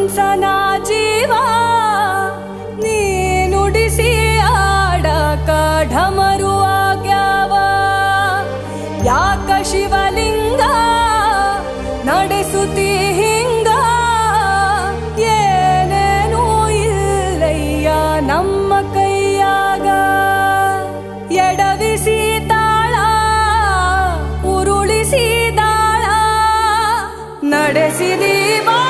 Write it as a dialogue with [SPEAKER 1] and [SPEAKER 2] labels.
[SPEAKER 1] ಹಂಸನ ಜೀವ ನೀ ನುಡಿಸಿ ಆಡಕ ಢಮರು ಆಗ್ಯಾವ ಯಾಕ ಶಿವಲಿಂಗ ನಡೆಸುತ್ತಿ ಹಿಂಗ ಏನೇನೂ ಇಲ್ಲಯ್ಯ ನಮ್ಮ ಕೈಯಾಗ ಎಡವಿಸಿ ತಾಳ ಉರುಳಿಸಿ ದಾಳ ನಡೆಸಿದಿ ಬಾ